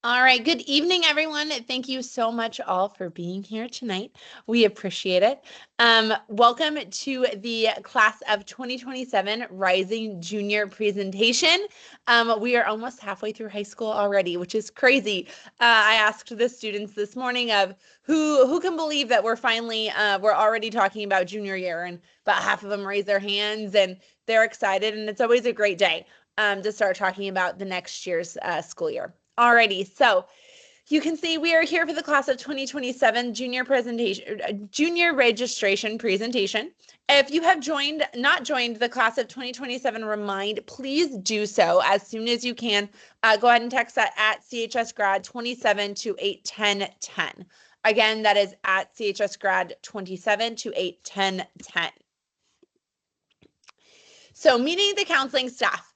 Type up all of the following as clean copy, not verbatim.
All right, good evening, everyone. Thank you so much all for being here tonight. We appreciate it. Welcome to the class of 2027 Rising Junior presentation. We are almost halfway through high school already, which is crazy. I asked the students this morning of who can believe that we're already talking about junior year, and about half of them raise their hands and they're excited, and it's always a great day to start talking about the next year's school year. Alrighty, so you can see we are here for the class of 2027 junior registration presentation. If you have not joined the class of 2027 Remind, please do so as soon as you can. Go ahead and text that at CHS Grad 27 to 81010. Again, that is at CHS Grad 27 to 81010. So meeting the counseling staff.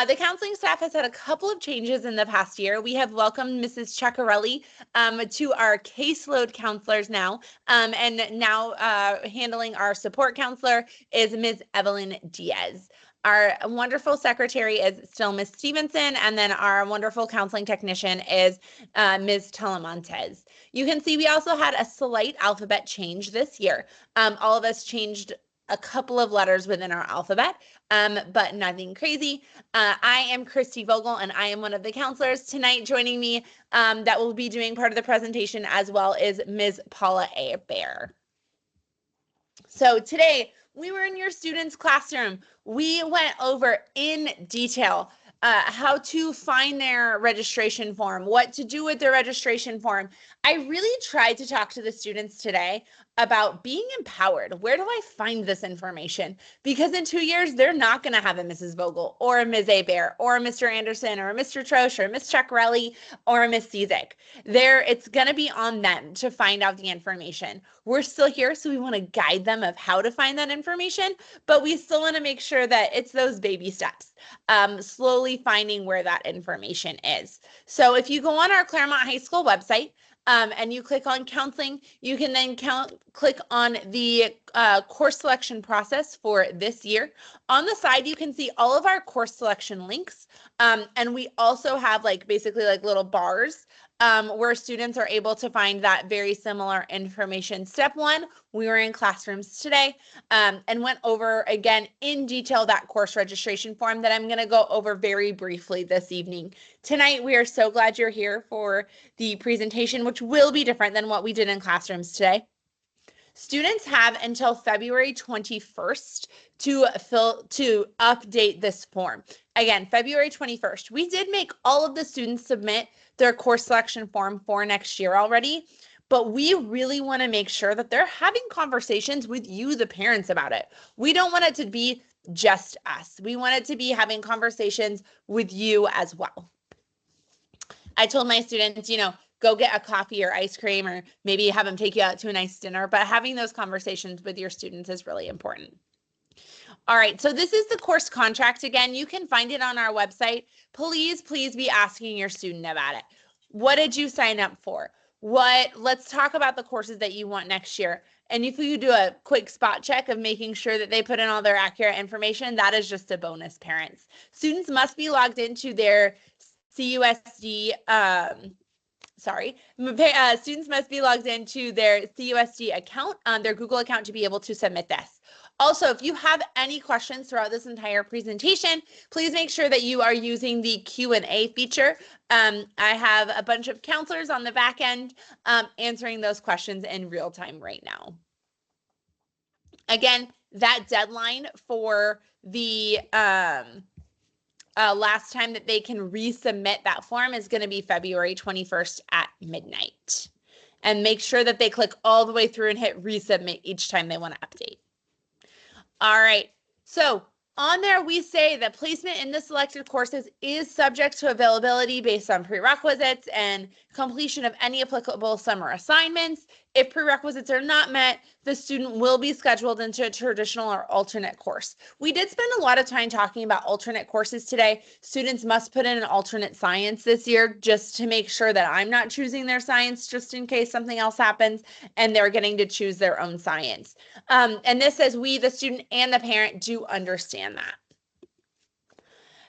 The counseling staff has had a couple of changes in the past year. We have welcomed Mrs. Ceccarelli to our caseload counselors now, and now handling our support counselor is Ms. Evelyn Diaz. Our wonderful secretary is still Ms. Stevenson, and then our wonderful counseling technician is Ms. Telemontes. You can see we also had a slight alphabet change this year. All of us changed a couple of letters within our alphabet, but nothing crazy. I am Christy Vogel, and I am one of the counselors tonight. Joining me that will be doing part of the presentation as well is Ms. Paula A. Bear. So today we were in your students' classroom. We went over in detail how to find their registration form, what to do with their registration form. I really tried to talk to the students today about being empowered. Where do I find this information? Because in 2 years, they're not going to have a Mrs. Vogel or a Ms. Abair or a Mr. Anderson or a Mr. Trosh or a Ms. Ceccarelli or a Ms. Cizik. It's going to be on them to find out the information. We're still here, so we want to guide them of how to find that information, but we still want to make sure that it's those baby steps, slowly finding where that information is. So if you go on our Claremont High School website, and you click on counseling, you can then click on the course selection process for this year. On the side, you can see all of our course selection links. And we also have basically little bars where students are able to find that very similar information. Step one, we were in classrooms today and went over again in detail that course registration form that I'm going to go over very briefly this evening. Tonight, we are so glad you're here for the presentation, which will be different than what we did in classrooms today. Students have until February 21st to update this form. Again, February 21st. We did make all of the students submit their course selection form for next year already, but we really want to make sure that they're having conversations with you, the parents, about it. We don't want it to be just us. We want it to be having conversations with you as well. I told my students, go get a coffee or ice cream, or maybe have them take you out to a nice dinner, but having those conversations with your students is really important. All right, so this is the course contract. Again, you can find it on our website. Please be asking your student about it. What did you sign up for? Let's talk about the courses that you want next year. And if you do a quick spot check of making sure that they put in all their accurate information, that is just a bonus, parents. Students must be logged into their CUSD, students must be logged into their CUSD account, their Google account, to be able to submit this. Also, if you have any questions throughout this entire presentation, please make sure that you are using the Q&A feature. I have a bunch of counselors on the back end answering those questions in real time right now. Again, that deadline for the last time that they can resubmit that form is going to be February 21st at midnight. And make sure that they click all the way through and hit resubmit each time they want to update. All right, so on there we say that placement in the selected courses is subject to availability based on prerequisites and completion of any applicable summer assignments. If prerequisites are not met, the student will be scheduled into a traditional or alternate course. We did spend a lot of time talking about alternate courses today. Students must put in an alternate science this year just to make sure that I'm not choosing their science just in case something else happens and they're getting to choose their own science. And this says we, the student and the parent, do understand that.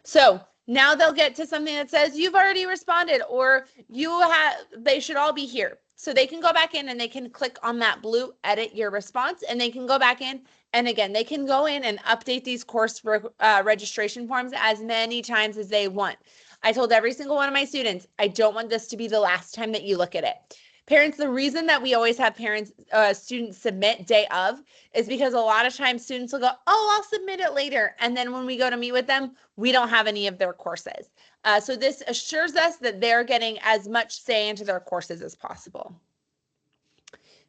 So Now they'll get to something that says you've already responded, or they should all be here. So they can go back in and they can click on that blue edit your response, and they can go back in. And again, they can go in and update these course registration forms as many times as they want. I told every single one of my students, I don't want this to be the last time that you look at it. Parents, the reason that we always have students submit day of is because a lot of times students will go, oh, I'll submit it later. And then when we go to meet with them, we don't have any of their courses. So this assures us that they're getting as much say into their courses as possible.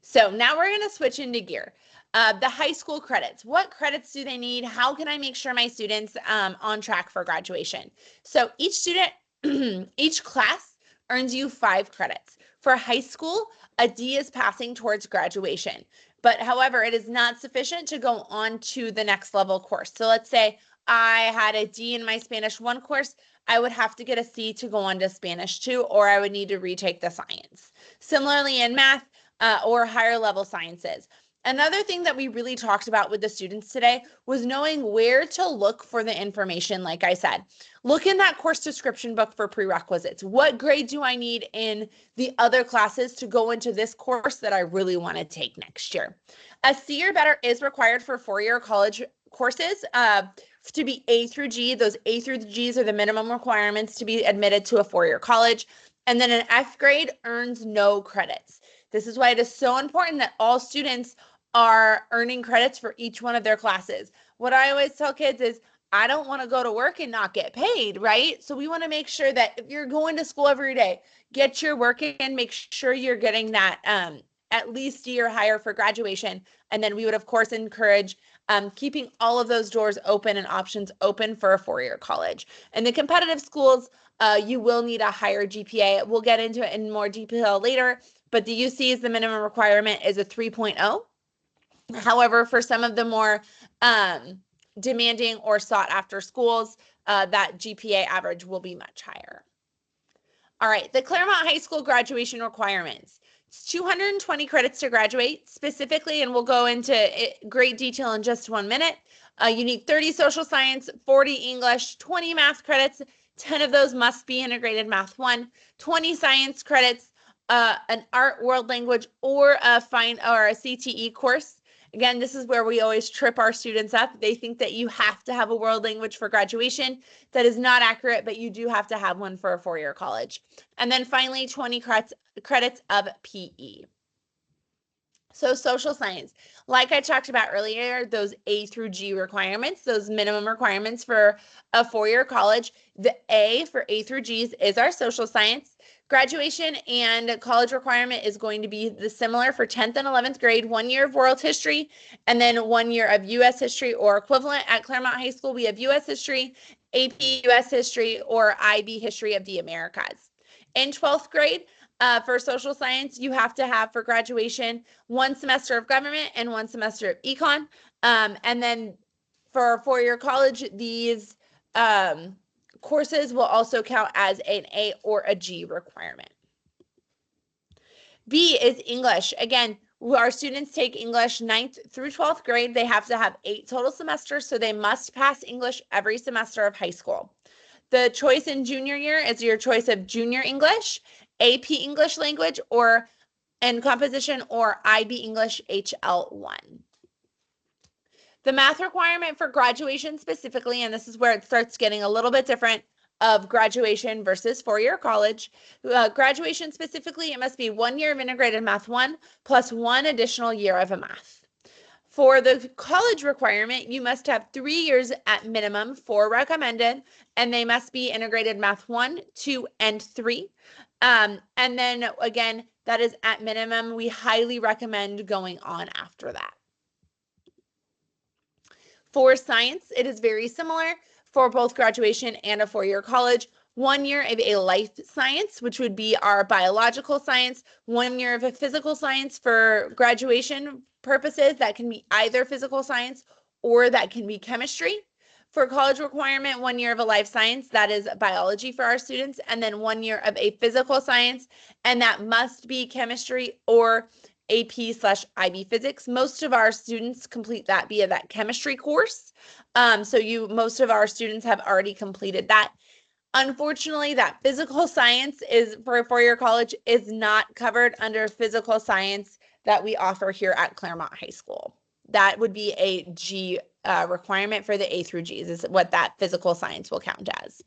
So now we're going to switch into gear. The high school credits. What credits do they need? How can I make sure my students on track for graduation? So each student, each class earns you 5 credits. For high school, a D is passing towards graduation. But however, it is not sufficient to go on to the next level course. So let's say I had a D in my Spanish 1 course. I would have to get a C to go on to Spanish 2, or I would need to retake the science. Similarly in math or higher level sciences. Another thing that we really talked about with the students today was knowing where to look for the information. Like I said, look in that course description book for prerequisites. What grade do I need in the other classes to go into this course that I really want to take next year? A C or better is required for 4-year college courses to be A through G. Those A through Gs are the minimum requirements to be admitted to a 4-year college. And then an F grade earns no credits. This is why it is so important that all students are earning credits for each one of their classes. What I always tell kids is, I don't want to go to work and not get paid, right? So we want to make sure that if you're going to school every day, get your work in, make sure you're getting that at least D or higher for graduation. And then we would, of course, encourage keeping all of those doors open and options open for a 4-year college. In the competitive schools, you will need a higher GPA. We'll get into it in more detail later, but the UC is the minimum requirement is a 3.0. However, for some of the more demanding or sought after schools, that GPA average will be much higher. All right, the Claremont High School graduation requirements. It's 220 credits to graduate specifically, and we'll go into great detail in just 1 minute. You need 30 social science, 40 English, 20 math credits. 10 of those must be integrated math 1, 20 science credits, an art, world language, or a CTE course. Again, this is where we always trip our students up. They think that you have to have a world language for graduation. That is not accurate, but you do have to have one for a 4-year college. And then finally, 20 credits of PE. So social science, like I talked about earlier, those A through G requirements, those minimum requirements for a 4-year college, the A for A through Gs is our social science. Graduation and college requirement is going to be similar for 10th and 11th grade, 1 year of world history, and then 1 year of U.S. history or equivalent. At Claremont High School, we have U.S. history, AP U.S. history, or IB history of the Americas. In 12th grade, for social science, you have to have for graduation 1 semester of government and 1 semester of econ. And then for a 4-year college, these courses will also count as an A or a G requirement. B is English. Again, our students take English 9th through 12th grade. They have to have 8 total semesters, so they must pass English every semester of high school. The choice in junior year is your choice of junior English, AP English language, or in composition, or IB English HL1. The math requirement for graduation specifically, and this is where it starts getting a little bit different of graduation versus 4-year college. Graduation specifically, it must be 1 year of integrated math 1 plus 1 additional year of a math. For the college requirement, you must have 3 years at minimum, 4 recommended, and they must be integrated math 1, 2, and 3. And then again, that is at minimum. We highly recommend going on after that. For science, it is very similar for both graduation and a 4-year college. 1 year of a life science, which would be our biological science, 1 year of a physical science for graduation purposes. That can be either physical science or that can be chemistry. For college requirement, 1 year of a life science, that is biology for our students, and then 1 year of a physical science, and that must be chemistry or AP/IB physics. Most of our students complete that via that chemistry course. So most of our students have already completed that. Unfortunately, that physical science is for a four-year college is not covered under physical science that we offer here at Claremont High School. That would be a G requirement for the A through Gs is what that physical science will count as.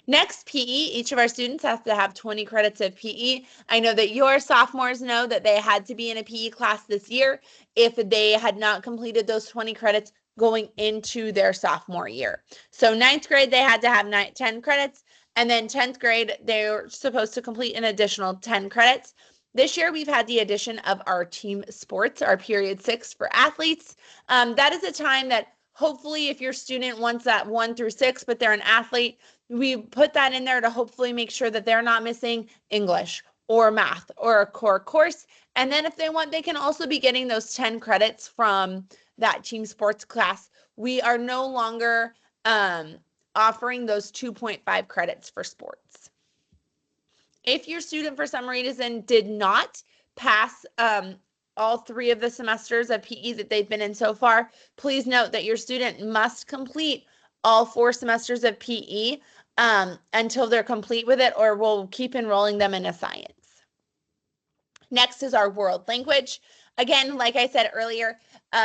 Next, PE. Each of our students has to have 20 credits of PE. I know that your sophomores know that they had to be in a PE class this year if they had not completed those 20 credits going into their sophomore year. So ninth grade, they had to have 10 credits, and then 10th grade, they were supposed to complete an additional 10 credits. This year, we've had the addition of our team sports, our period 6 for athletes. That is a time that hopefully if your student wants that 1 through 6, but they're an athlete, we put that in there to hopefully make sure that they're not missing English or math or a core course. And then if they want, they can also be getting those 10 credits from that team sports class. We are no longer offering those 2.5 credits for sports. If your student for some reason did not pass all 3 of the semesters of PE that they've been in so far, please note that your student must complete all 4 semesters of PE until they're complete with it, or we'll keep enrolling them in a science. Next is our world language. Again, like I said earlier,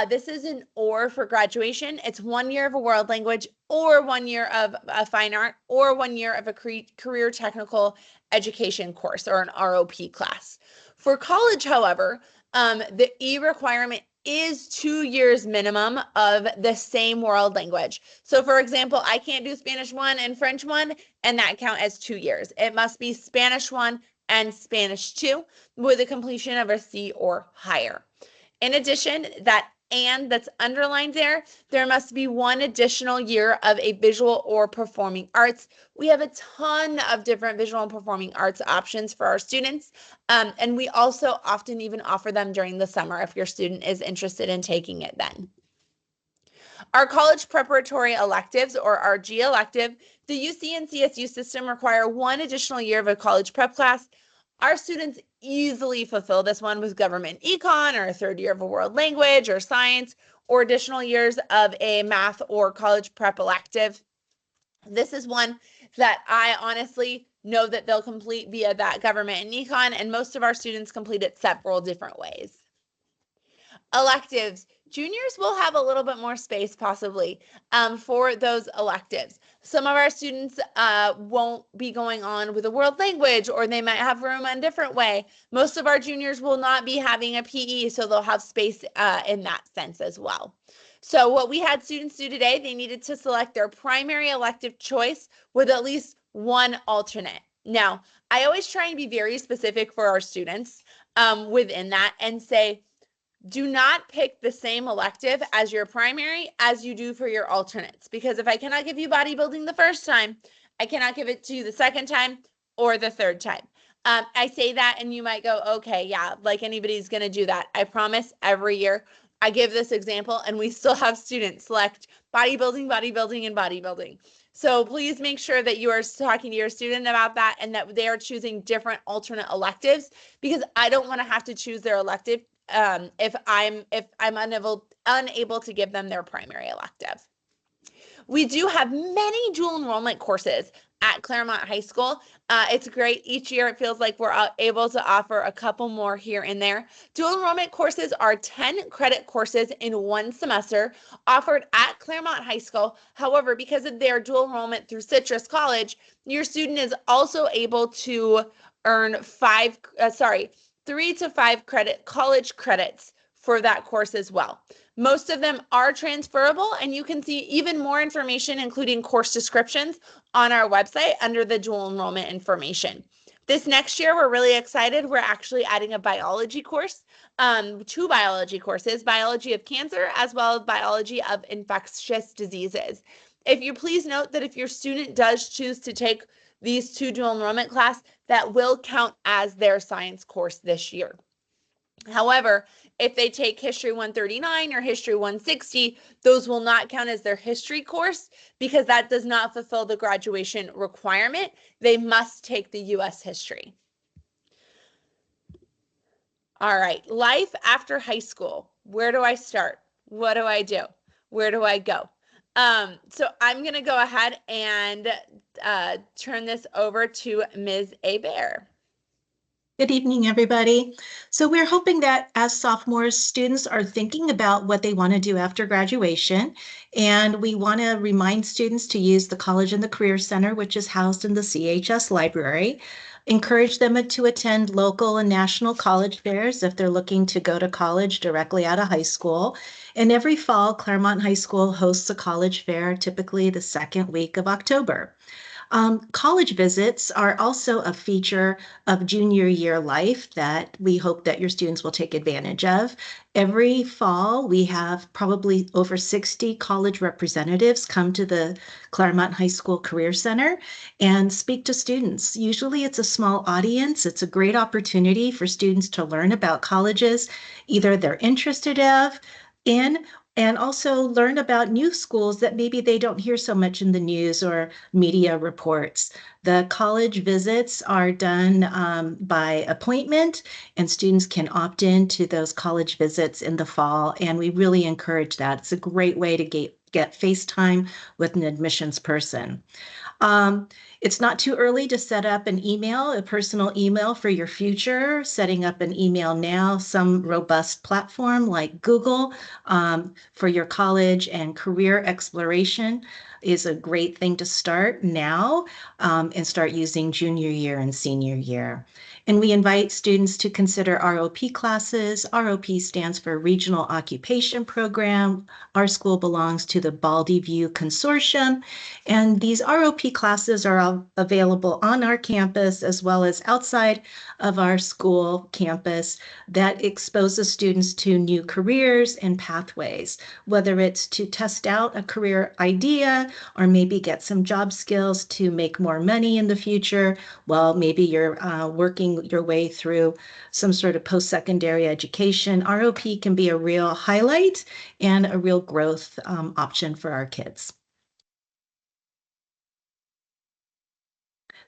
this is an or for graduation. It's 1 year of a world language or 1 year of a fine art or 1 year of a career technical education course or an ROP class. For college, however, the E requirement is 2 years minimum of the same world language. So for example, I can't do Spanish 1 and French 1 and that count as 2 years. It must be Spanish 1 and Spanish 2 with a completion of a C or higher. In addition, that and that's underlined there must be 1 additional year of a visual or performing arts. We have a ton of different visual and performing arts options for our students, and we also often even offer them during the summer if your student is interested in taking it then. Our college preparatory electives, or our G elective, the UC and CSU system require 1 additional year of a college prep class. Our students easily fulfill this one with government econ or a 3rd year of a world language or science or additional years of a math or college prep elective. This is one that I honestly know that they'll complete via that government and econ, and most of our students complete it several different ways. Electives. Juniors will have a little bit more space possibly for those electives. Some of our students won't be going on with a world language, or they might have room in a different way. Most of our juniors will not be having a PE, so they'll have space in that sense as well. So what we had students do today, they needed to select their primary elective choice with at least 1 alternate. Now, I always try and be very specific for our students within that and say, do not pick the same elective as your primary as you do for your alternates, because if I cannot give you bodybuilding the first time, I cannot give it to you the second time or the third time. I say that and you might go, okay, yeah, like anybody's going to do that. I promise every year I give this example and we still have students select bodybuilding, bodybuilding, and bodybuilding. So please make sure that you are talking to your student about that and that they are choosing different alternate electives, because I don't want to have to choose their elective if I'm unable to give them their primary elective. We do have many dual enrollment courses at Claremont High School. It's great. Each year it feels like we're able to offer a couple more here and there. Dual enrollment courses are 10 credit courses in 1 semester offered at Claremont High School. However, because of their dual enrollment through Citrus College, your student is also able to earn 3 to 5 college credits for that course as well. Most of them are transferable, and you can see even more information, including course descriptions, on our website under the dual enrollment information. This next year, we're really excited. We're actually adding a biology course, 2 biology courses, biology of cancer as well as biology of infectious diseases. If you please note that if your student does choose to take these 2 dual enrollment class, that will count as their science course this year. However, if they take History 139 or History 160, those will not count as their history course because that does not fulfill the graduation requirement. They must take the U.S. history. All right, life after high school. Where do I start? What do I do? Where do I go? So I'm going to go ahead and turn this over to Ms. Bear. Good evening, everybody. So we're hoping that as sophomores, students are thinking about what they want to do after graduation. And we want to remind students to use the College and the Career Center, which is housed in the CHS library. Encourage them to attend local and national college fairs if they're looking to go to college directly out of high school. And every fall, Claremont High School hosts a college fair, typically the second week of October. College visits are also a feature of junior year life that we hope that your students will take advantage of. Every fall, we have probably over 60 college representatives come to the Claremont High School Career Center and speak to students. Usually it's a small audience. It's a great opportunity for students to learn about colleges, either they're interested in and also learn about new schools that maybe they don't hear so much in the news or media reports. The college visits are done by appointment, and students can opt in to those college visits in the fall, and we really encourage that. It's a great way to get face time with an admissions person. It's not too early to set up a personal email for your future. Setting up an email now, some robust platform like Google for your college and career exploration is a great thing to start now and start using junior year and senior year. And we invite students to consider ROP classes. ROP stands for Regional Occupation Program. Our school belongs to the Baldy View Consortium. And these ROP classes are all available on our campus as well as outside of our school campus that exposes students to new careers and pathways, whether it's to test out a career idea or maybe get some job skills to make more money in the future. Well, maybe you're working your way through some sort of post-secondary education. ROP can be a real highlight and a real growth option for our kids.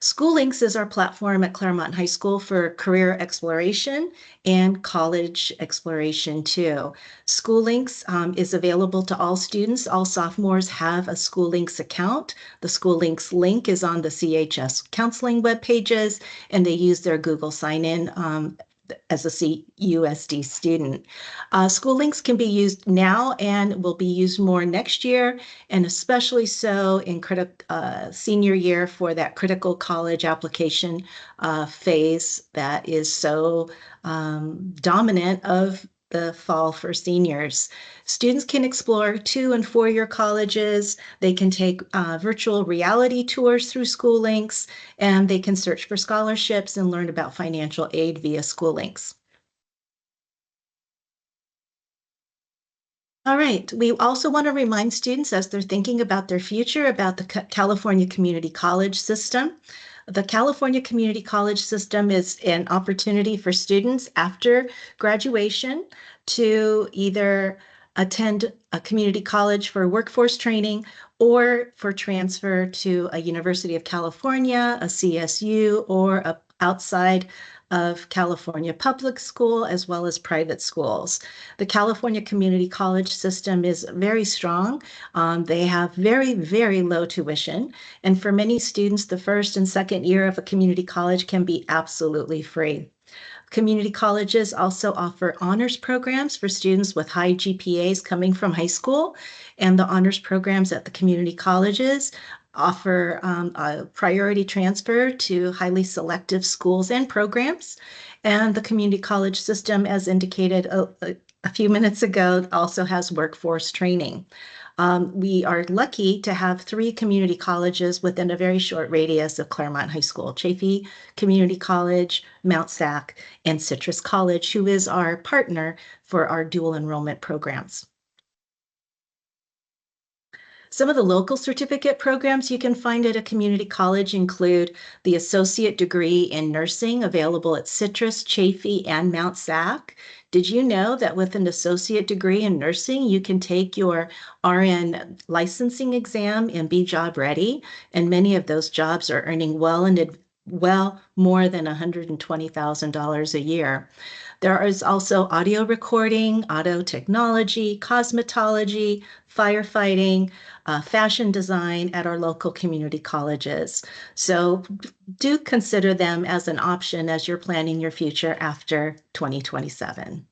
SchoolLinks is our platform at Claremont High School for career exploration and college exploration too. SchoolLinks is available to all students. All sophomores have a SchoolLinks account. The SchoolLinks link is on the CHS counseling web pages, and they use their Google sign-in as a CUSD student. SchoolLinks can be used now and will be used more next year, and especially so in senior year for that critical college application phase that is so dominant of the fall for seniors. Students can explore 2- and 4-year colleges. They can take virtual reality tours through SchoolLinks, and they can search for scholarships and learn about financial aid via SchoolLinks. All right, we also want to remind students as they're thinking about their future about the California Community College system. The California Community College system is an opportunity for students after graduation to either attend a community college for workforce training or for transfer to a University of California, a CSU, or outside of California public school as well as private schools. The California Community College system is very strong. They have very, very low tuition. And for many students, the first and second year of a community college can be absolutely free. Community colleges also offer honors programs for students with high GPAs coming from high school, and the honors programs at the community colleges offer a priority transfer to highly selective schools and programs. And the community college system, as indicated a few minutes ago, also has workforce training. We are lucky to have 3 community colleges within a very short radius of Claremont High School: Chaffey Community College, Mount Sac, and Citrus College, who is our partner for our dual enrollment programs. Some of the local certificate programs you can find at a community college include the associate degree in nursing available at Citrus, Chaffey, and Mount Sac. Did you know that with an associate degree in nursing, you can take your RN licensing exam and be job ready? And many of those jobs are earning well more than $120,000 a year. There is also audio recording, auto technology, cosmetology, firefighting, fashion design at our local community colleges. So do consider them as an option as you're planning your future after 2027.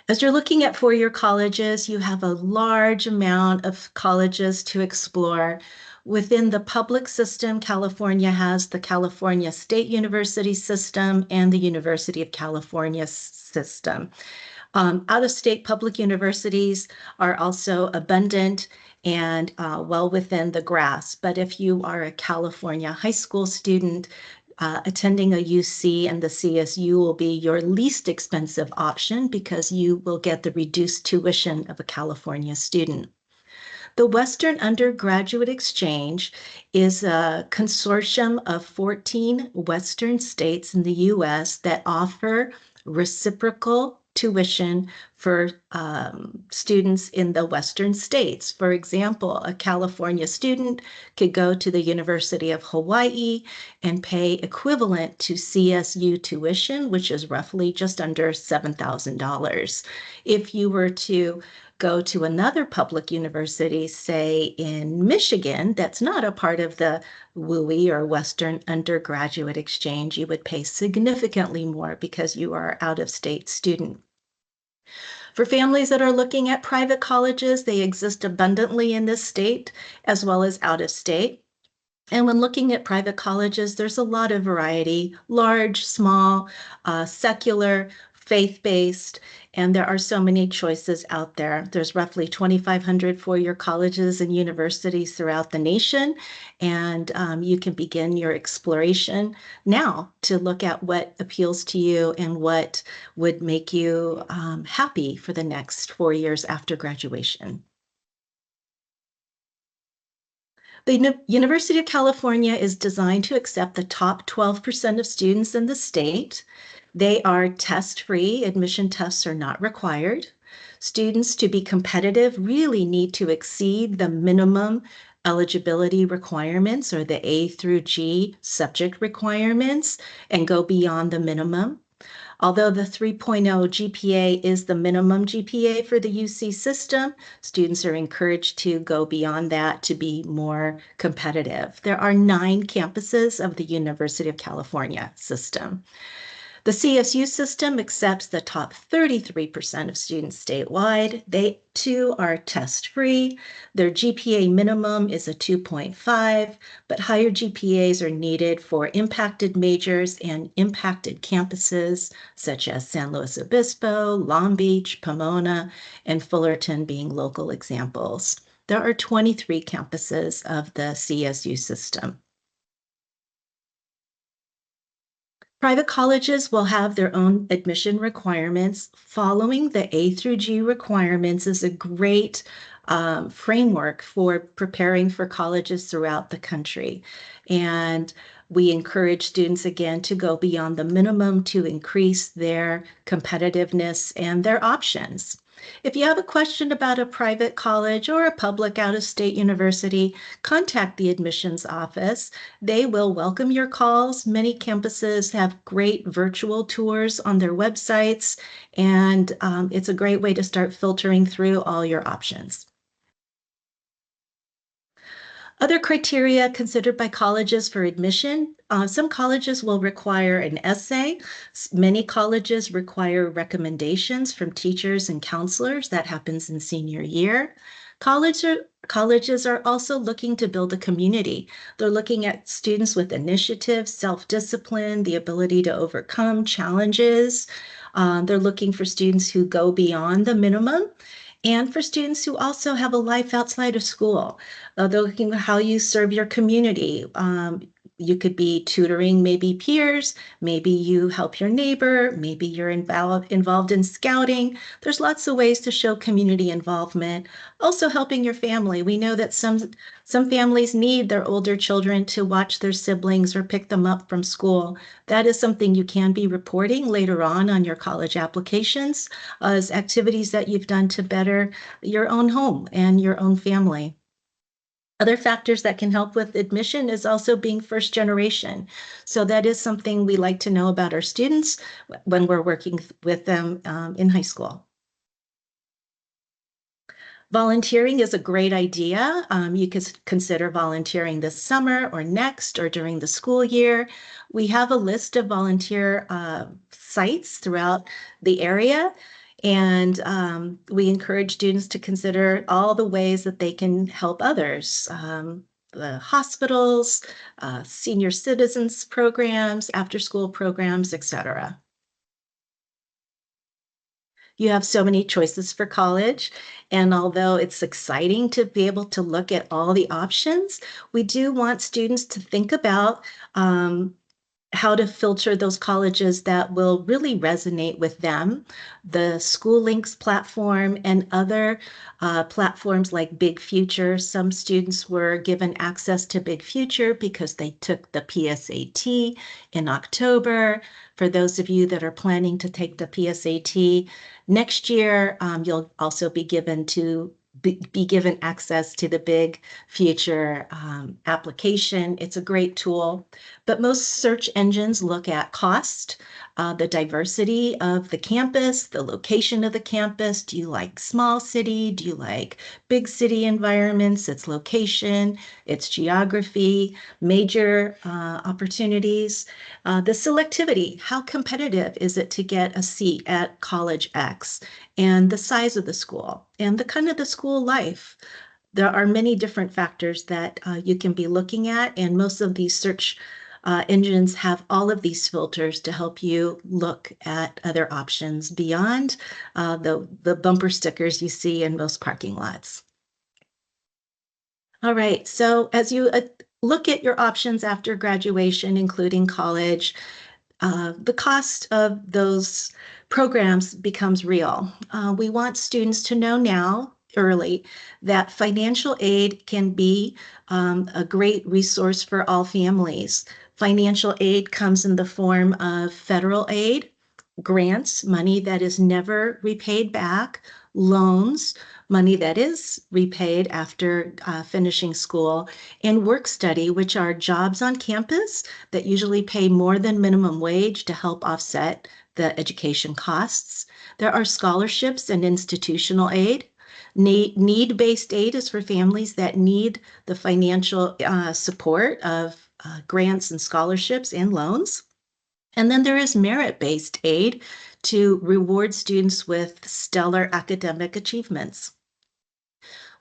As you're looking at four-year colleges, you have a large amount of colleges to explore. Within the public system, California has the California State University system and the University of California system. Out-of-state public universities are also abundant and well within the grasp. But if you are a California high school student, attending a UC and the CSU will be your least expensive option because you will get the reduced tuition of a California student. The Western Undergraduate Exchange is a consortium of 14 Western states in the US that offer reciprocal tuition for students in the Western states. For example, a California student could go to the University of Hawaii and pay equivalent to CSU tuition, which is roughly just under $7,000. If you were to go to another public university, say in Michigan, that's not a part of the WUI or Western Undergraduate Exchange, you would pay significantly more because you are an out-of-state student. For families that are looking at private colleges, they exist abundantly in this state as well as out of state. And when looking at private colleges, there's a lot of variety, large, small, secular, faith-based, and there are so many choices out there. There's roughly 2,500 four-year colleges and universities throughout the nation, and you can begin your exploration now to look at what appeals to you and what would make you happy for the next 4 years after graduation. The University of California is designed to accept the top 12% of students in the state. They are test-free. Admission tests are not required. Students, to be competitive, really need to exceed the minimum eligibility requirements or the A through G subject requirements and go beyond the minimum. Although the 3.0 GPA is the minimum GPA for the UC system, students are encouraged to go beyond that to be more competitive. There are 9 campuses of the University of California system. The CSU system accepts the top 33% of students statewide. They too are test-free. Their GPA minimum is a 2.5, but higher GPAs are needed for impacted majors and impacted campuses such as San Luis Obispo, Long Beach, Pomona, and Fullerton being local examples. There are 23 campuses of the CSU system. Private colleges will have their own admission requirements. Following the A through G requirements is a great framework for preparing for colleges throughout the country. And we encourage students again to go beyond the minimum to increase their competitiveness and their options. If you have a question about a private college or a public out-of-state university, contact the admissions office. They will welcome your calls. Many campuses have great virtual tours on their websites, and it's a great way to start filtering through all your options. Other criteria considered by colleges for admission, some colleges will require an essay. Many colleges require recommendations from teachers and counselors. That happens in senior year. Colleges are also looking to build a community. They're looking at students with initiative, self-discipline, the ability to overcome challenges. They're looking for students who go beyond the minimum and for students who also have a life outside of school. They're looking at how you serve your community. You could be tutoring maybe peers, maybe you help your neighbor, maybe you're involved in scouting. There's lots of ways to show community involvement. Also helping your family. We know that some families need their older children to watch their siblings or pick them up from school. That is something you can be reporting later on your college applications as activities that you've done to better your own home and your own family. Other factors that can help with admission is also being first generation. So that is something we like to know about our students when we're working with them in high school. Volunteering is a great idea. You could consider volunteering this summer or next or during the school year. We have a list of volunteer sites throughout the area, and we encourage students to consider all the ways that they can help others. The hospitals, senior citizens programs, after-school programs, etc. You have so many choices for college. And although it's exciting to be able to look at all the options, we do want students to think about how to filter those colleges that will really resonate with them. The School Links platform and other platforms like Big Future. Some students were given access to Big Future because they took the PSAT in October. For those of you that are planning to take the PSAT next year, you'll also be given access to the Big Future application. It's a great tool, but most search engines look at cost, the diversity of the campus, the location of the campus. Do you like small city? Do you like big city environments? Its location, its geography, major opportunities. The selectivity, how competitive is it to get a seat at College X? And the size of the school and the kind of the school life. There are many different factors that you can be looking at, and most of these search engines have all of these filters to help you look at other options beyond the bumper stickers you see in most parking lots. All right, so as you look at your options after graduation, including college, the cost of those programs becomes real. We want students to know now, early, that financial aid can be a great resource for all families. Financial aid comes in the form of federal aid, grants, money that is never repaid back, loans, money that is repaid after finishing school, and work study, which are jobs on campus that usually pay more than minimum wage to help offset the education costs. There are scholarships and institutional aid. Need-based aid is for families that need the financial support of grants and scholarships and loans. And then there is merit-based aid to reward students with stellar academic achievements.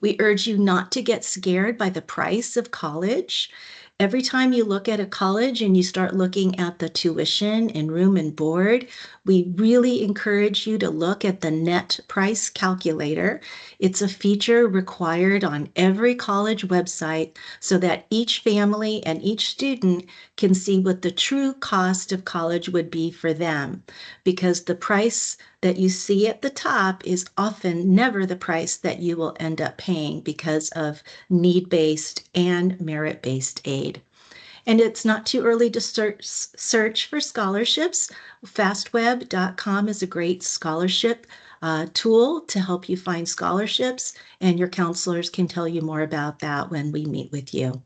We urge you not to get scared by the price of college. Every time you look at a college and you start looking at the tuition and room and board, we really encourage you to look at the net price calculator. It's a feature required on every college website so that each family and each student can see what the true cost of college would be for them, because the price that you see at the top is often never the price that you will end up paying because of need-based and merit-based aid. And it's not too early to search for scholarships. Fastweb.com is a great scholarship tool to help you find scholarships, and your counselors can tell you more about that when we meet with you.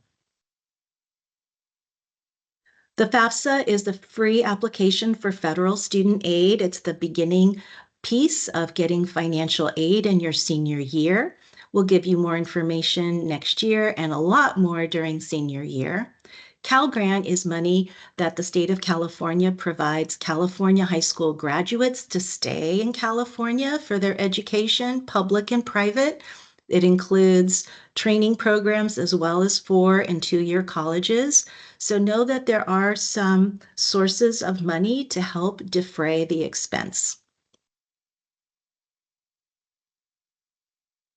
The FAFSA is the free application for federal student aid. It's the beginning piece of getting financial aid in your senior year. We'll give you more information next year and a lot more during senior year. Cal Grant is money that the state of California provides California high school graduates to stay in California for their education, public and private. It includes training programs as well as 4- and 2-year colleges. So know that there are some sources of money to help defray the expense.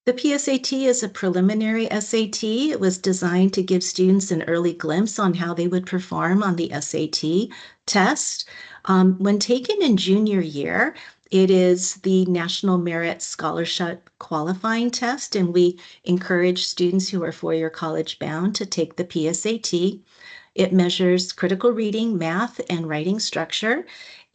The PSAT is a preliminary SAT. It was designed to give students an early glimpse on how they would perform on the SAT test. When taken in junior year, it is the National Merit Scholarship Qualifying Test, and we encourage students who are 4-year college bound to take the PSAT. It measures critical reading, math, and writing structure,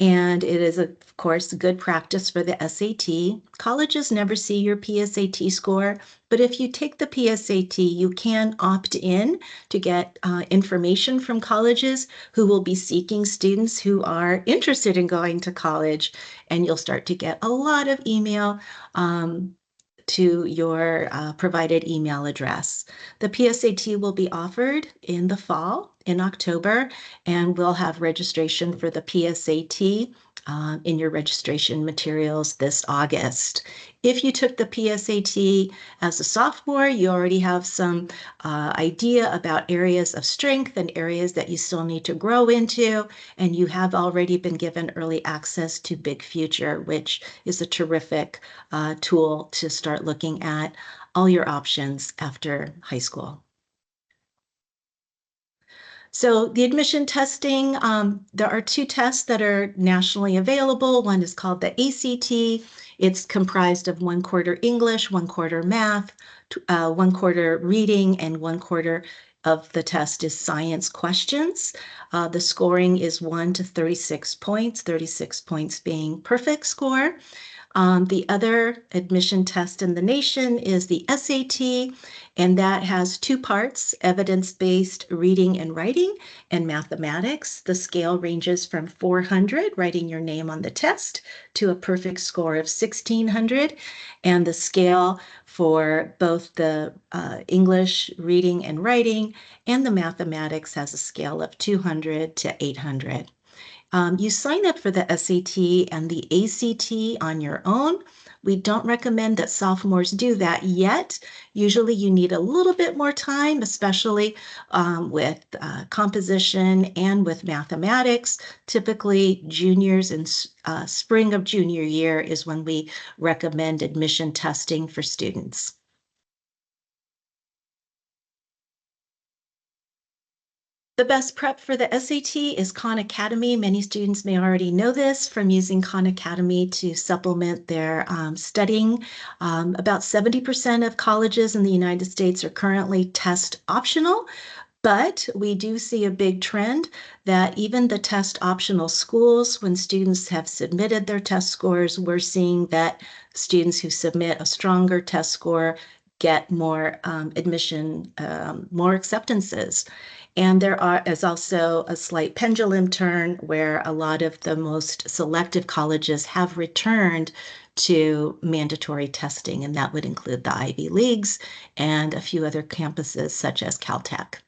And it is, of course, good practice for the SAT. Colleges never see your PSAT score, but if you take the PSAT, you can opt in to get information from colleges who will be seeking students who are interested in going to college, and you'll start to get a lot of email to your provided email address. The PSAT will be offered in the fall, in October, and we'll have registration for the PSAT in your registration materials this August. If you took the PSAT as a sophomore, you already have some idea about areas of strength and areas that you still need to grow into, and you have already been given early access to Big Future, which is a terrific tool to start looking at all your options after high school. So the admission testing, there are two tests that are nationally available. One is called the ACT. It's comprised of 1/4 English, 1/4 math, 1/4 reading, and 1/4 of the test is science questions. The scoring is 1 to 36 points, 36 points being perfect score. The other admission test in the nation is the SAT, and that has two parts, evidence-based reading and writing and mathematics. The scale ranges from 400, writing your name on the test, to a perfect score of 1600. And the scale for both the English reading and writing and the mathematics has a scale of 200 to 800. You sign up for the SAT and the ACT on your own. We don't recommend that sophomores do that yet. Usually you need a little bit more time, especially with composition and with mathematics. Typically, juniors in spring of junior year is when we recommend admission testing for students. The best prep for the SAT is Khan Academy. Many students may already know this from using Khan Academy to supplement their studying. About 70% of colleges in the United States are currently test optional, but we do see a big trend that even the test optional schools, when students have submitted their test scores, we're seeing that students who submit a stronger test score get more admission, more acceptances. And is also a slight pendulum turn where a lot of the most selective colleges have returned to mandatory testing, and that would include the Ivy Leagues and a few other campuses such as Caltech.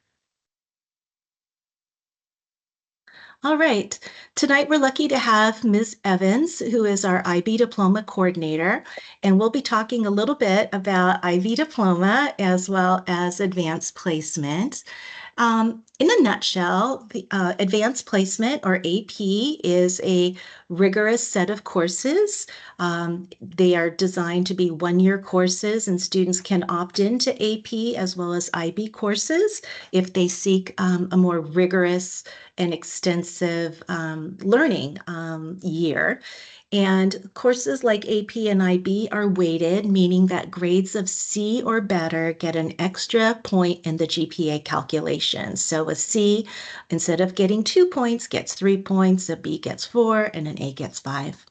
All right, tonight we're lucky to have Ms. Evans, who is our IB Diploma Coordinator, and we'll be talking a little bit about IB Diploma as well as advanced placement. In a nutshell, the advanced placement, or AP, is a rigorous set of courses. They are designed to be one-year courses, and students can opt into AP as well as IB courses if they seek a more rigorous and extensive learning year. And courses like AP and IB are weighted, meaning that grades of C or better get an extra point in the GPA calculation. So a C, instead of getting 2 points, gets 3 points, a B gets 4, and an A gets 5.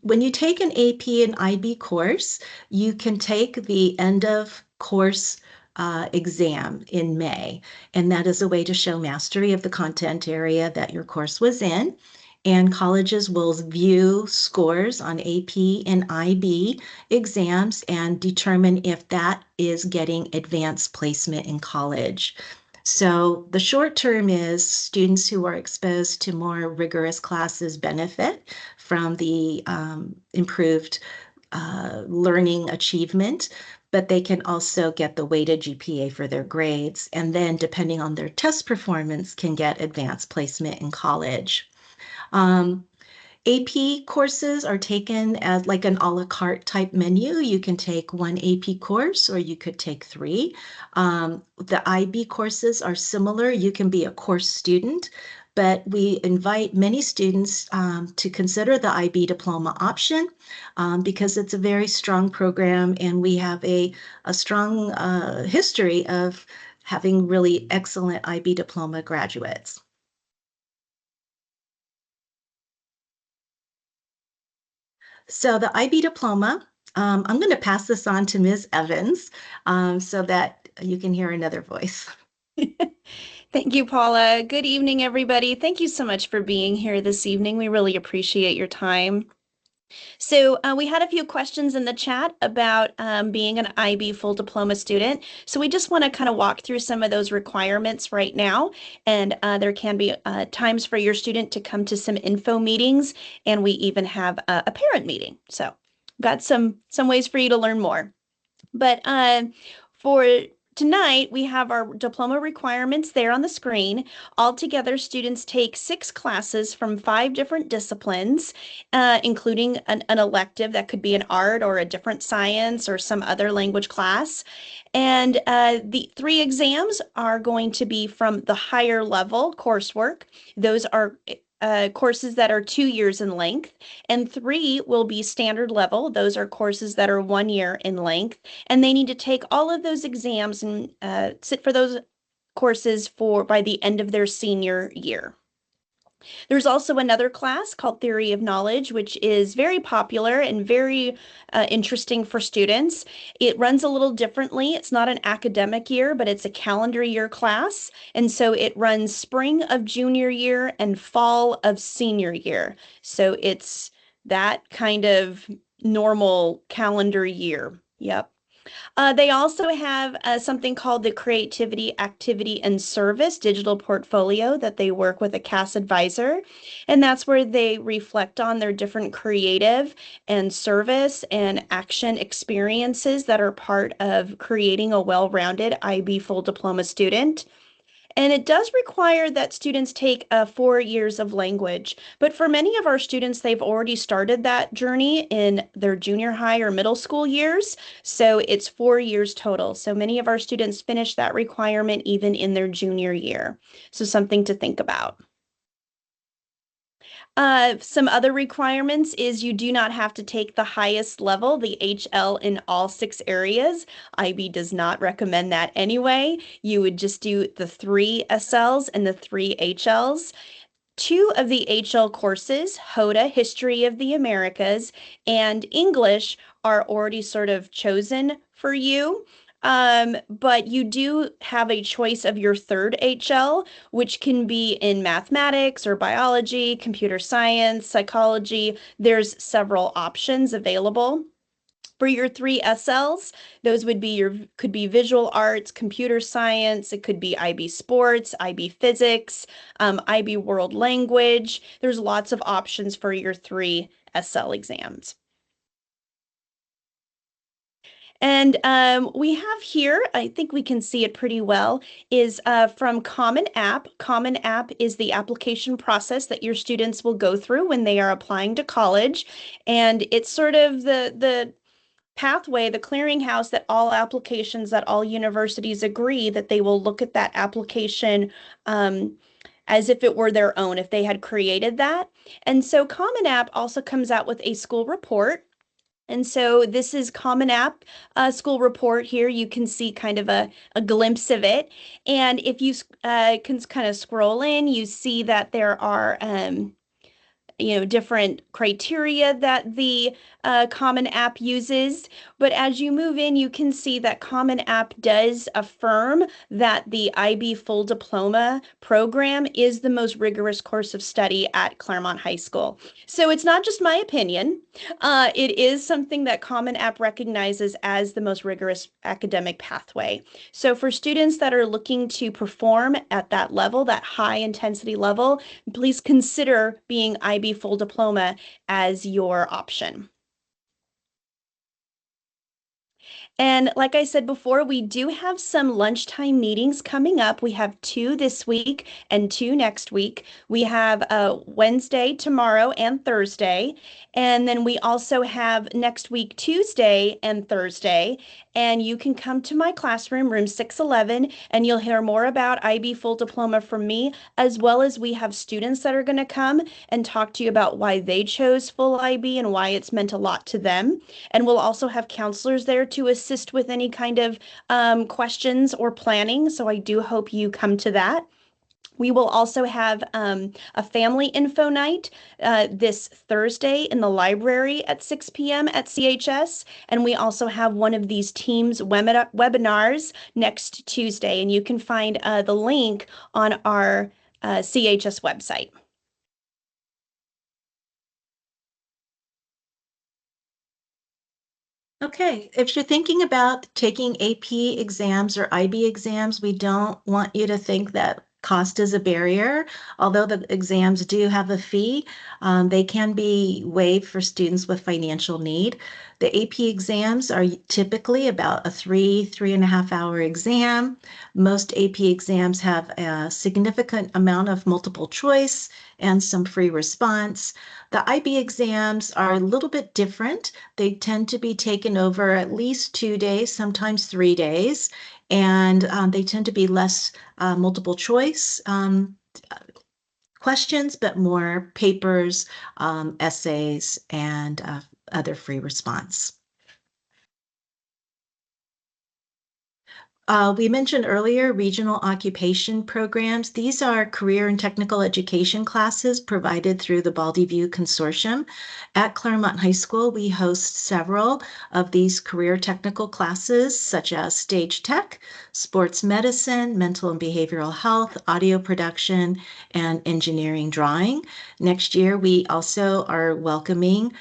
When you take an AP and IB course, you can take the end of course exam in May, and that is a way to show mastery of the content area that your course was in. And colleges will view scores on AP and IB exams and determine if that is getting advanced placement in college. So the short term is students who are exposed to more rigorous classes benefit from the improved learning achievement, but they can also get the weighted GPA for their grades, and then depending on their test performance can get advanced placement in college. AP courses are taken as like an a la carte type menu. You can take one AP course or you could take 3. The IB courses are similar. You can be a course student, but we invite many students to consider the IB diploma option because it's a very strong program, and we have a strong history of having really excellent IB diploma graduates. So the IB diploma, I'm going to pass this on to Ms. Evans so that you can hear another voice. Thank you, Paula. Good evening, everybody. Thank you so much for being here this evening. We really appreciate your time. So we had a few questions in the chat about being an IB full diploma student. So we just want to kind of walk through some of those requirements right now. And there can be times for your student to come to some info meetings, and we even have a parent meeting. So got some ways for you to learn more. But for tonight, we have our diploma requirements there on the screen. Altogether, students take 6 classes from 5 different disciplines, including an elective that could be an art or a different science or some other language class. And the 3 exams are going to be from the higher level coursework. Those are courses that are 2 years in length, and 3 will be standard level. Those are courses that are 1 year in length, and they need to take all of those exams and sit for those courses by the end of their senior year. There's also another class called Theory of Knowledge, which is very popular and very interesting for students. It runs a little differently. It's not an academic year, but it's a calendar year class. And so it runs spring of junior year and fall of senior year. So it's that kind of normal calendar year. Yep. They also have something called the Creativity, Activity, and Service digital portfolio that they work with a CAS advisor. And that's where they reflect on their different creative and service and action experiences that are part of creating a well-rounded IB full diploma student. And it does require that students take 4 years of language. But for many of our students, they've already started that journey in their junior high or middle school years. So it's 4 years total. So many of our students finish that requirement even in their junior year. So something to think about. Some other requirements is you do not have to take the highest level, the HL, in all 6 areas. IB does not recommend that anyway. You would just do the 3 SLs and the 3 HLs. 2 of the HL courses, HOTA, History of the Americas, and English, are already sort of chosen for you. But you do have a choice of your 3rd HL, which can be in mathematics or biology, computer science, psychology. There's several options available. For your 3 SLs, those could be visual arts, computer science, it could be IB sports, IB physics, IB world language. There's lots of options for your 3 SL exams. And we have here, I think we can see it pretty well, is from Common App. Common App is the application process that your students will go through when they are applying to college. And it's sort of the pathway, the clearinghouse that all applications, that all universities agree that they will look at that application as if it were their own, if they had created that. And so Common App also comes out with a school report. And so this is Common App school report here. You can see kind of a glimpse of it. And if you can kind of scroll in, you see that there are different criteria that the Common App uses. But as you move in, you can see that Common App does affirm that the IB Full Diploma program is the most rigorous course of study at Claremont High School. So it's not just my opinion. It is something that Common App recognizes as the most rigorous academic pathway. So for students that are looking to perform at that level, that high intensity level, please consider being IB Full Diploma as your option. And like I said before, we do have some lunchtime meetings coming up. We have 2 this week and 2 next week. We have Wednesday, tomorrow, and Thursday. And then we also have next week, Tuesday and Thursday. And you can come to my classroom, room 611, and you'll hear more about IB Full Diploma from me, as well as we have students that are going to come and talk to you about why they chose full IB and why it's meant a lot to them. And we'll also have counselors there to assist with any kind of questions or planning. So I do hope you come to that. We will also have a family info night this Thursday in the library at 6 p.m. at CHS. And we also have one of these Teams webinars next Tuesday. And you can find the link on our CHS website. Okay, if you're thinking about taking AP exams or IB exams, we don't want you to think that cost is a barrier. Although the exams do have a fee, they can be waived for students with financial need. The AP exams are typically about a 3.5 hour exam. Most AP exams have a significant amount of multiple choice and some free response. The IB exams are a little bit different. They tend to be taken over at least 2 days, sometimes 3 days, and they tend to be less multiple choice questions, but more papers, essays, and other free response. We mentioned earlier regional occupation programs. These are career and technical education classes provided through the Baldy View Consortium. At Claremont High School, we host several of these career technical classes, such as stage tech, sports medicine, mental and behavioral health, audio production, and engineering drawing. Next year, we also are welcoming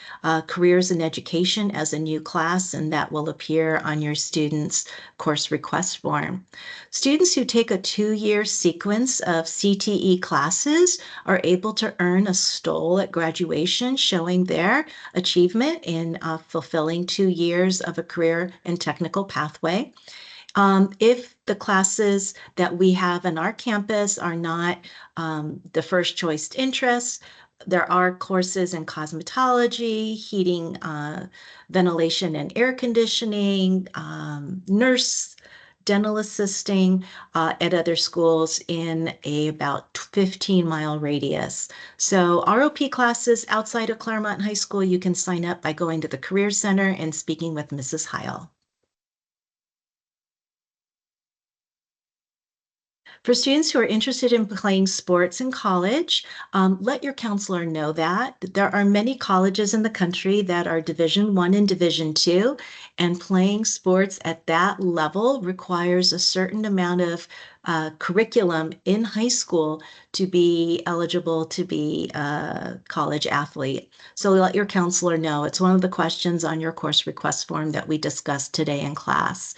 careers in education as a new class, and that will appear on your students' course request form. Students who take a 2-year sequence of CTE classes are able to earn a stole at graduation, showing their achievement in fulfilling 2 years of a career and technical pathway. If the classes that we have on our campus are not the first choice interests, there are courses in cosmetology, heating, ventilation and air conditioning, nurse, dental assisting at other schools in about 15-mile radius. So ROP classes outside of Claremont High School, you can sign up by going to the Career Center and speaking with Mrs. Heil. For students who are interested in playing sports in college, let your counselor know that. There are many colleges in the country that are Division I and Division II, and playing sports at that level requires a certain amount of curriculum in high school to be eligible to be a college athlete. So let your counselor know. It's one of the questions on your course request form that we discussed today in class.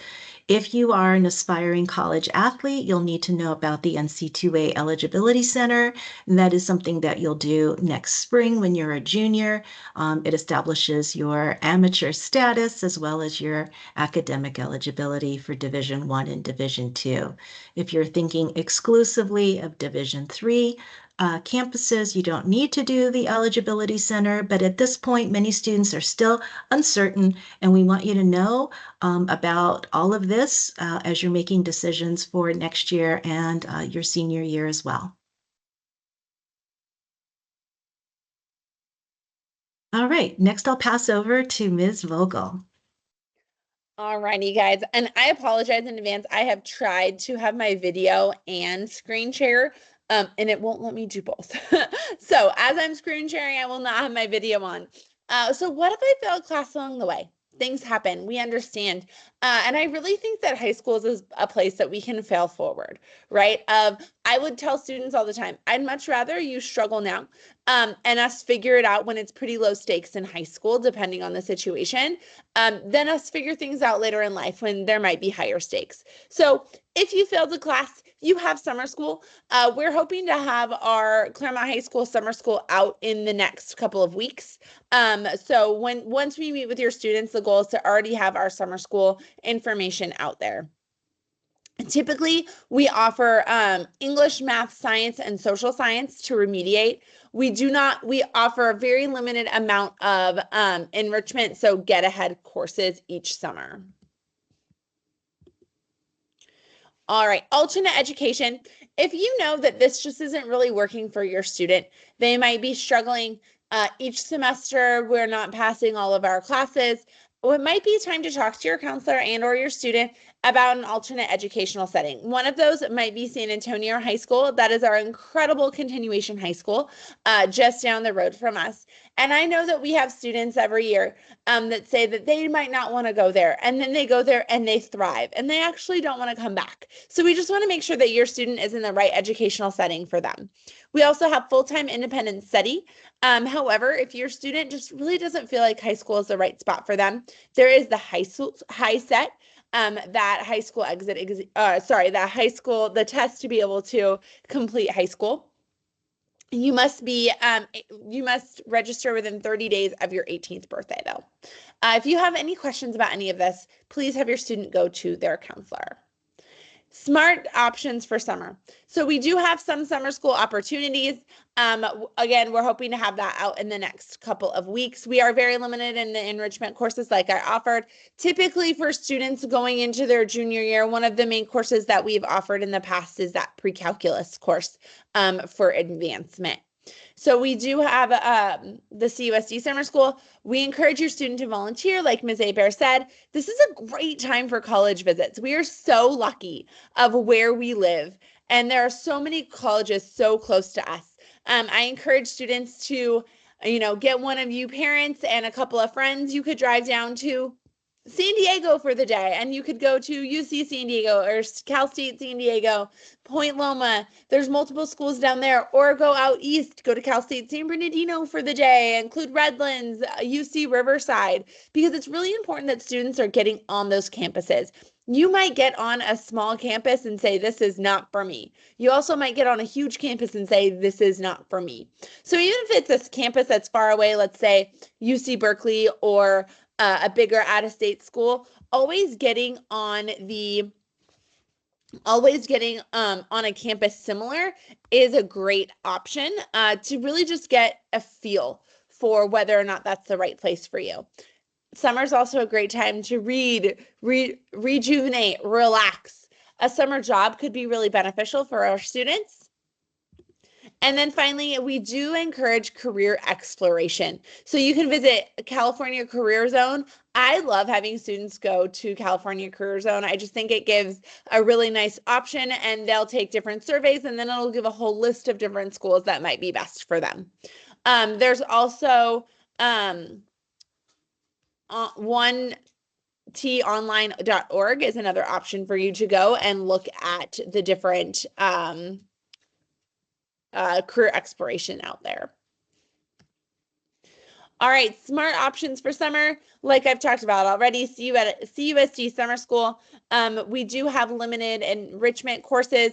If you are an aspiring college athlete, you'll need to know about the NC2A Eligibility Center, and that is something that you'll do next spring when you're a junior. It establishes your amateur status as well as your academic eligibility for Division I and Division II. If you're thinking exclusively of Division III, campuses, you don't need to do the eligibility center, but at this point, many students are still uncertain, and we want you to know about all of this as you're making decisions for next year and your senior year as well. All right, next I'll pass over to Ms. Vogel. All righty, guys. And I apologize in advance. I have tried to have my video and screen share, and it won't let me do both. So as I'm screen sharing, I will not have my video on. So what if I failed class along the way? Things happen. We understand. And I really think that high schools is a place that we can fail forward, right? I would tell students all the time, I'd much rather you struggle now and us figure it out when it's pretty low stakes in high school, depending on the situation, than us figure things out later in life when there might be higher stakes. So if you failed a class, you have summer school. We're hoping to have our Claremont High School summer school out in the next couple of weeks. So once we meet with your students, the goal is to already have our summer school information out there. Typically, we offer English, math, science, and social science to remediate. We offer a very limited amount of enrichment, so get ahead courses each summer. All right, alternate education. If you know that this just isn't really working for your student, they might be struggling each semester, we're not passing all of our classes. Well, it might be time to talk to your counselor and or your student about an alternate educational setting. One of those might be San Antonio High School. That is our incredible continuation high school just down the road from us. And I know that we have students every year that say that they might not want to go there, and then they go there and they thrive, and they actually don't want to come back. So we just want to make sure that your student is in the right educational setting for them. We also have full-time independent study. However, if your student just really doesn't feel like high school is the right spot for them, there is the HiSET. That high school the test to be able to complete high school. You must register within 30 days of your 18th birthday, though. If you have any questions about any of this, please have your student go to their counselor. Smart options for summer. So we do have some summer school opportunities. Again, we're hoping to have that out in the next couple of weeks. We are very limited in the enrichment courses like I offered. Typically for students going into their junior year, one of the main courses that we've offered in the past is that pre-calculus course for advancement. So we do have the CUSD Summer School. We encourage your student to volunteer, like Ms. Hebert said. This is a great time for college visits. We are so lucky of where we live, and there are so many colleges so close to us. I encourage students to, get one of you parents and a couple of friends. You could drive down to San Diego for the day, and you could go to UC San Diego or Cal State San Diego, Point Loma. There's multiple schools down there, or go out east, go to Cal State San Bernardino for the day, include Redlands, UC Riverside, because it's really important that students are getting on those campuses. You might get on a small campus and say, this is not for me. You also might get on a huge campus and say, this is not for me. So even if it's a campus that's far away, let's say UC Berkeley or a bigger out-of-state school, always getting on a campus similar is a great option to really just get a feel for whether or not that's the right place for you. Summer's also a great time to rejuvenate, relax. A summer job could be really beneficial for our students. And then finally, we do encourage career exploration. So you can visit California Career Zone. I love having students go to California Career Zone. I just think it gives a really nice option, and they'll take different surveys, and then it'll give a whole list of different schools that might be best for them. There's also onetonline.org is another option for you to go and look at the different career exploration out there. All right, smart options for summer, like I've talked about already. See you at CUSD Summer School. We do have limited enrichment courses.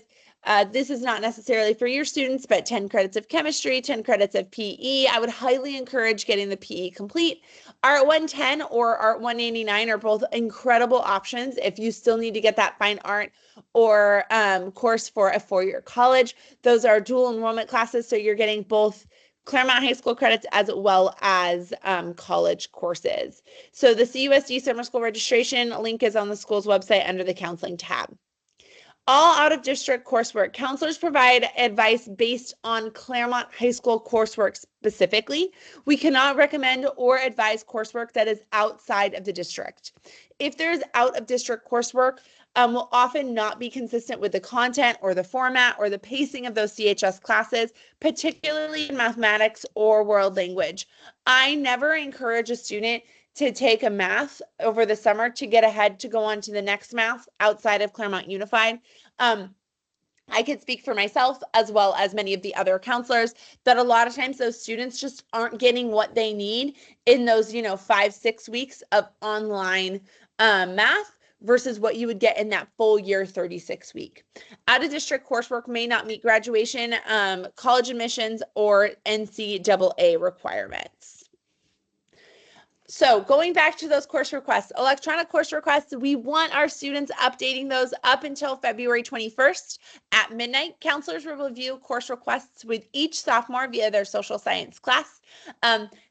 This is not necessarily for your students, but 10 credits of chemistry, 10 credits of PE. I would highly encourage getting the PE complete. Art 110 or Art 189 are both incredible options if you still need to get that fine art or course for a four-year college. Those are dual enrollment classes, so you're getting both Claremont High School credits as well as college courses. So the CUSD Summer School registration link is on the school's website under the counseling tab. All out-of-district coursework. Counselors provide advice based on Claremont High School coursework specifically. We cannot recommend or advise coursework that is outside of the district. If there's out-of-district coursework, will often not be consistent with the content or the format or the pacing of those CHS classes, particularly in mathematics or world language. I never encourage a student to take a math over the summer to get ahead to go on to the next math outside of Claremont Unified. I could speak for myself as well as many of the other counselors that a lot of times those students just aren't getting what they need in those, 5-6 weeks of online math versus what you would get in that full year 36 week. Out of district coursework may not meet graduation, college admissions, or NCAA requirements. So going back to those course requests, electronic course requests, we want our students updating those up until February 21st at midnight. Counselors will review course requests with each sophomore via their social science class.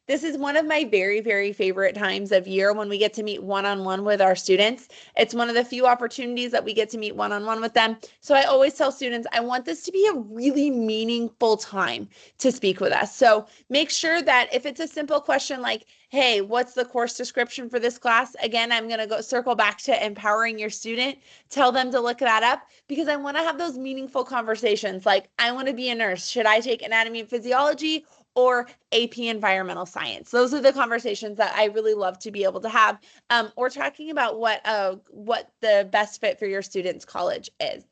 This is one of my very, very favorite times of year when we get to meet one-on-one with our students. It's one of the few opportunities that we get to meet one-on-one with them. So I always tell students, I want this to be a really meaningful time to speak with us. So make sure that if it's a simple question like, hey, what's the course description for this class? Again, I'm going to go circle back to empowering your student. Tell them to look that up because I want to have those meaningful conversations like, I want to be a nurse. Should I take anatomy and physiology or AP environmental science? Those are the conversations that I really love to be able to have, or talking about what the best fit for your student's college is.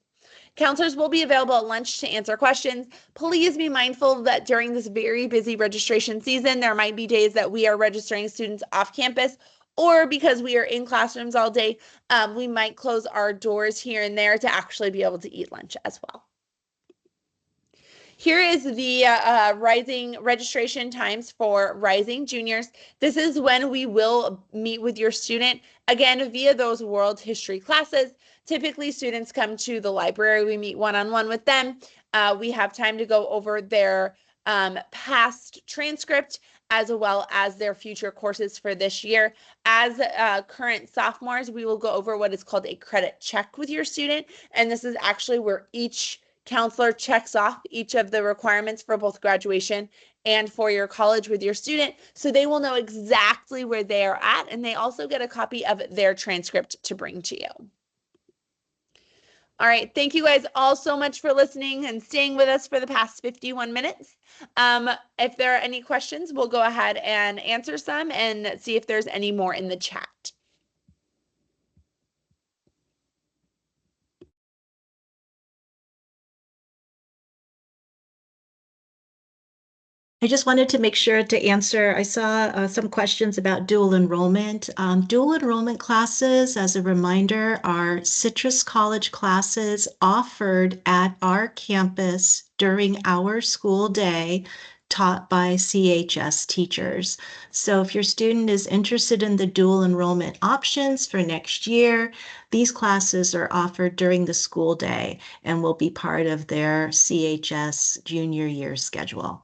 Counselors will be available at lunch to answer questions. Please be mindful that during this very busy registration season, there might be days that we are registering students off campus, or because we are in classrooms all day, we might close our doors here and there to actually be able to eat lunch as well. Here is the Rising registration times for Rising juniors. This is when we will meet with your student, again, via those world history classes. Typically, students come to the library. We meet one-on-one with them. We have time to go over their past transcript as well as their future courses for this year. As current sophomores, we will go over what is called a credit check with your student. And this is actually where each counselor checks off each of the requirements for both graduation and for your college with your student, so they will know exactly where they are at, and they also get a copy of their transcript to bring to you. All right, thank you guys all so much for listening and staying with us for the past 51 minutes. If there are any questions, we'll go ahead and answer some and see if there's any more in the chat. I just wanted to make sure to answer. I saw some questions about dual enrollment. Dual enrollment classes, as a reminder, are Citrus College classes offered at our campus during our school day, taught by CHS teachers. So if your student is interested in the dual enrollment options for next year, these classes are offered during the school day and will be part of their CHS junior year schedule.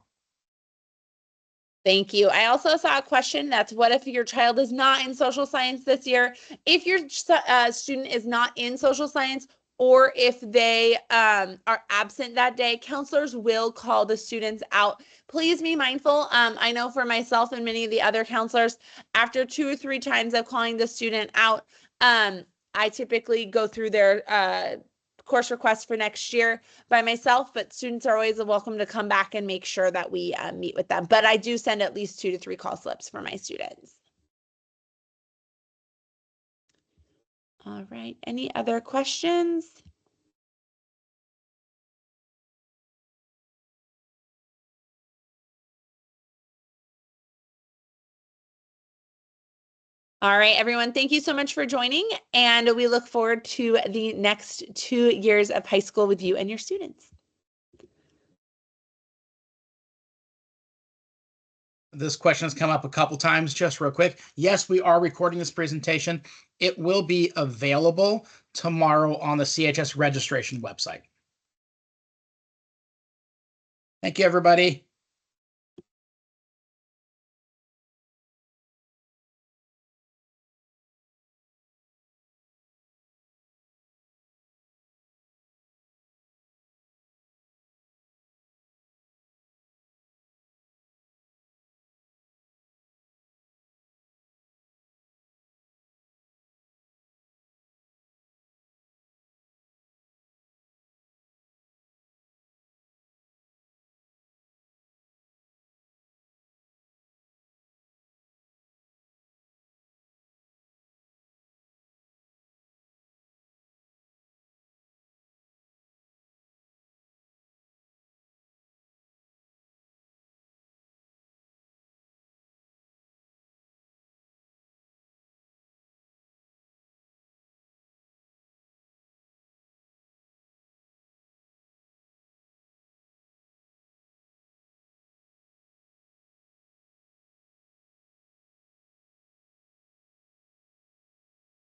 Thank you. I also saw a question that's, what if your child is not in social science this year? If your student is not in social science, or if they are absent that day, counselors will call the students out. Please be mindful. I know for myself and many of the other counselors, after 2 or 3 times of calling the student out, I typically go through their course requests for next year by myself, but students are always welcome to come back and make sure that we meet with them. But I do send at least 2 to 3 call slips for my students. All right, any other questions? All right, everyone, thank you so much for joining, and we look forward to the next 2 years of high school with you and your students. This question has come up a couple times, just real quick. Yes, we are recording this presentation. It will be available tomorrow on the CHS registration website. Thank you, everybody.